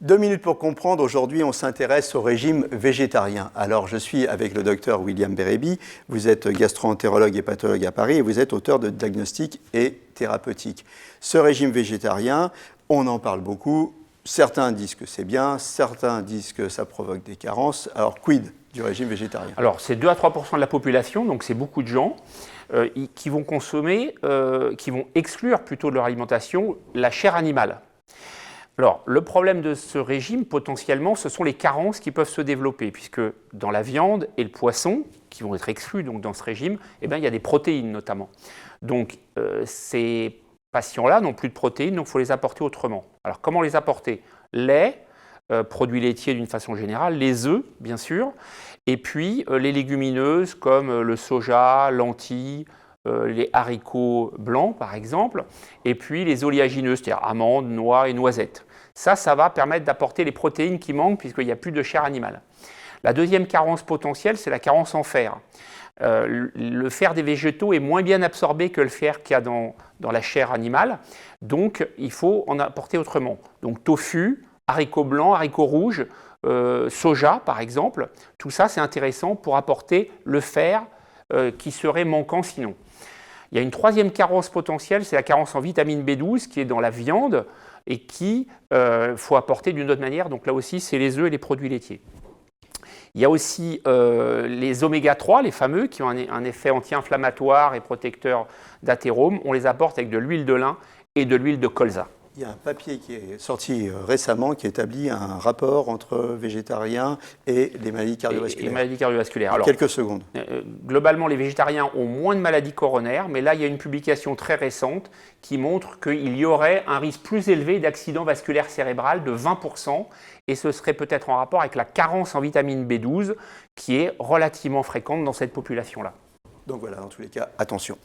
2 minutes pour comprendre, aujourd'hui on s'intéresse au régime végétarien. Alors je suis avec le docteur William Bérébi, vous êtes gastro-entérologue et pathologue à Paris et vous êtes auteur de Diagnostic et Thérapeutique. Ce régime végétarien, on en parle beaucoup, certains disent que c'est bien, certains disent que ça provoque des carences. Alors quid du régime végétarien? Alors c'est 2 à 3% de la population, donc c'est beaucoup de gens qui vont consommer, qui vont exclure plutôt de leur alimentation la chair animale. Alors, le problème de ce régime, potentiellement, ce sont les carences qui peuvent se développer, puisque dans la viande et le poisson, qui vont être exclus donc, dans ce régime, eh bien, il y a des protéines notamment. Donc, ces patients-là n'ont plus de protéines, donc il faut les apporter autrement. Alors, comment les apporter? Lait, produits laitiers d'une façon générale, les œufs, bien sûr, et puis les légumineuses comme le soja, lentilles, les haricots blancs par exemple, et puis les oléagineuses, c'est-à-dire amandes, noix et noisettes. Ça va permettre d'apporter les protéines qui manquent puisqu'il n'y a plus de chair animale. La deuxième carence potentielle, c'est la carence en fer. Le fer des végétaux est moins bien absorbé que le fer qu'il y a dans la chair animale, donc il faut en apporter autrement. Donc tofu, haricots blancs, haricots rouges, soja par exemple, tout ça c'est intéressant pour apporter le fer qui serait manquant sinon. Il y a une troisième carence potentielle, c'est la carence en vitamine B12 qui est dans la viande et qu'il faut apporter d'une autre manière. Donc là aussi, c'est les œufs et les produits laitiers. Il y a aussi les oméga 3, les fameux, qui ont un effet anti-inflammatoire et protecteur d'athérome. On les apporte avec de l'huile de lin et de l'huile de colza. Il y a un papier qui est sorti récemment qui établit un rapport entre végétariens et les maladies cardiovasculaires. Et les maladies cardiovasculaires. Alors, quelques secondes. Globalement, les végétariens ont moins de maladies coronaires, mais là, il y a une publication très récente qui montre qu'il y aurait un risque plus élevé d'accident vasculaire cérébral de 20%, et ce serait peut-être en rapport avec la carence en vitamine B12 qui est relativement fréquente dans cette population-là. Donc voilà, dans tous les cas, attention.